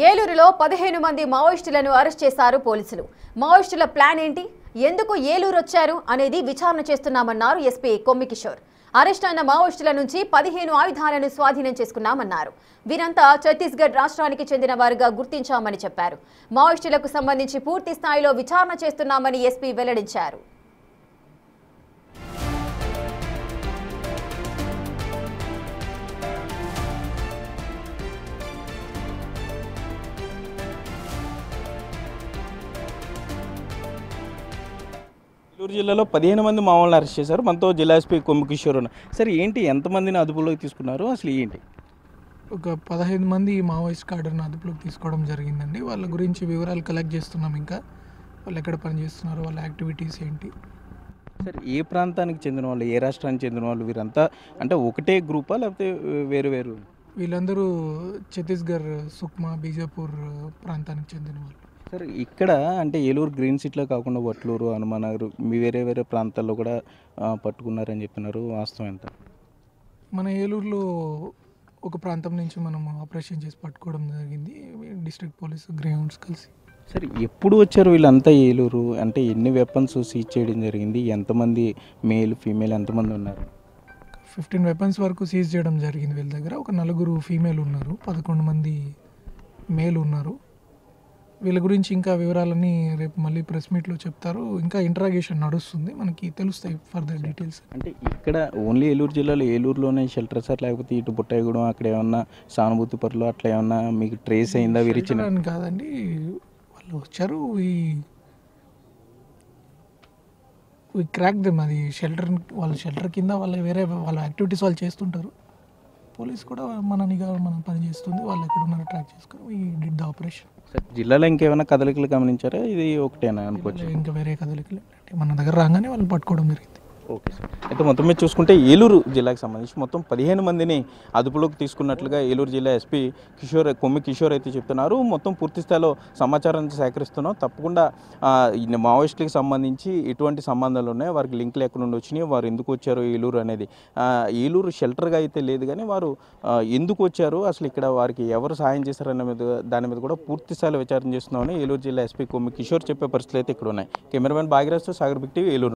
ఏలూరులో 15 మంది మావోయిస్టులను అరెస్ట్ చేశారు పోలీసులు. మావోయిస్టుల ప్లాన్ ఏంటి, ఎందుకు ఏలూరు వచ్చారు అనేది విచారణ చేస్తున్నామన్నారు ఎస్పీ కొమ్మి కిషోర్. అరెస్ట్ అయిన మావోయిస్టుల నుంచి 15 ఆయుధాలను స్వాధీనం చేసుకున్నామన్నారు. వీరంతా ఛత్తీస్గఢ్ రాష్ట్రానికి చెందిన వారుగా గుర్తించామని చెప్పారు. మావోయిస్టులకు సంబంధించి పూర్తి స్థాయిలో విచారణ చేస్తున్నామని ఎస్పీ వెల్లడించారు. ఏలూరు జిల్లాలో 15 మంది మామూలు అరెస్ట్ చేశారు. మనతో జిల్లా ఎస్పీ కొమ్మి కిషోర్ ఉన్నారు. సరే ఏంటి, ఎంతమందిని అదుపులోకి తీసుకున్నారు, అసలు ఏంటి? ఒక 15 మంది మావోయిస్ట్ కార్డును అదుపులోకి తీసుకోవడం జరిగిందండి. వాళ్ళ గురించి వివరాలు కలెక్ట్ చేస్తున్నాం. ఇంకా వాళ్ళు ఎక్కడ పనిచేస్తున్నారు, వాళ్ళ యాక్టివిటీస్ ఏంటి. సరే, ఏ ప్రాంతానికి చెందిన వాళ్ళు, ఏ రాష్ట్రానికి చెందిన వాళ్ళు వీరంతా? అంటే ఒకటే గ్రూపా లేకపోతే వేరు వేరు? వీళ్ళందరూ ఛత్తీస్గఢ్, సుక్మా, బీజాపూర్ ప్రాంతానికి చెందిన వాళ్ళు. సరే, ఇక్కడ అంటే ఏలూరు గ్రీన్ సిటీలో కాకుండా వట్లూరు, హనుమానగర్, మీ వేరే వేరే ప్రాంతాల్లో కూడా పట్టుకున్నారని చెప్తున్నారు. వాస్తవం ఎంత? మన ఏలూరులో ఒక ప్రాంతం నుంచి మనం ఆపరేషన్ చేసి పట్టుకోవడం జరిగింది, డిస్ట్రిక్ట్ పోలీస్ గ్రేహౌండ్స్ కలిసి. సరే, ఎప్పుడు వచ్చారు వీళ్ళంతా ఏలూరు? అంటే ఎన్ని వెపన్స్ సీజ్ చేయడం జరిగింది? ఎంతమంది మేల్ ఫీమేల్ ఎంతమంది ఉన్నారు? 15 వెపన్స్ వరకు సీజ్ చేయడం జరిగింది వీళ్ళ దగ్గర. ఒక 4 ఫీమేల్ ఉన్నారు, 11 మంది మేల్ ఉన్నారు. వీళ్ళ గురించి ఇంకా వివరాలన్నీ రేపు మళ్ళీ ప్రెస్ మీట్లో చెప్తారు. ఇంకా ఇంటరాగేషన్ నడుస్తుంది, మనకి తెలుస్తాయి ఫర్దర్ డీటెయిల్స్. అంటే ఇక్కడ ఓన్లీ ఏలూరు జిల్లాలో ఏలూరులోనే షెల్టర్ సార్, లేకపోతే ఇటు బుట్టాయిగూడెం అక్కడ ఏమన్నా సానుభూతి పరులు అట్లా ఏమన్నా మీకు ట్రేస్ అయిందా? విరిచిన అని కాదండి, వాళ్ళు వచ్చారు, ఈ క్రాక్ దెమ్. అది షెల్టర్, వాళ్ళ షెల్టర్ కింద వాళ్ళ యాక్టివిటీస్ వాళ్ళు చేస్తుంటారు. పోలీస్ కూడా మన నిఘా మనం పని చేస్తుంది, వాళ్ళు ఎక్కడ ఉన్నారో ట్రాక్ చేసుకొని వీ డిడ్ ద ఆపరేషన్. జిల్లాలో ఇంకేమైనా కదలికలు గమనించారా? ఇది ఒకటేనా అనుకోవచ్చు? ఇంకా వేరే కదలికలు మన దగ్గర రాగానే వాళ్ళని పట్టుకోవడం జరిగింది. Okay sir. అయితే మొత్తం మీద చూసుకుంటే ఏలూరు జిల్లాకు సంబంధించి మొత్తం 15 మందిని అదుపులోకి తీసుకున్నట్లుగా ఏలూరు జిల్లా ఎస్పీ కొమ్మి కిషోర్ అయితే చెప్తున్నారు. మొత్తం పూర్తి స్థాయిలో సమాచారాన్ని సేకరిస్తున్నాం. తప్పకుండా మావోయిస్టులకు సంబంధించి ఎటువంటి సంబంధాలు ఉన్నాయో, వారికి లింకులు ఎక్కడ నుండి వచ్చినాయి, వారు ఎందుకు వచ్చారు ఏలూరు అనేది. ఏలూరు షెల్టర్గా అయితే లేదు, కానీ వారు ఎందుకు వచ్చారు, అసలు ఇక్కడ వారికి ఎవరు సహాయం చేశారన్న దాని మీద కూడా పూర్తి స్థాయిలో విచారణ చేస్తున్నామని ఏలూరు జిల్లా ఎస్పీ కొమ్మి కిషోర్ చెప్పే పరిస్థితులు అయితే ఇక్కడ ఉన్నాయి. కెమెరామెన్ భాగ్యరాజ్తో సాగర్ బిగ్ టీవీ, ఏలూరు.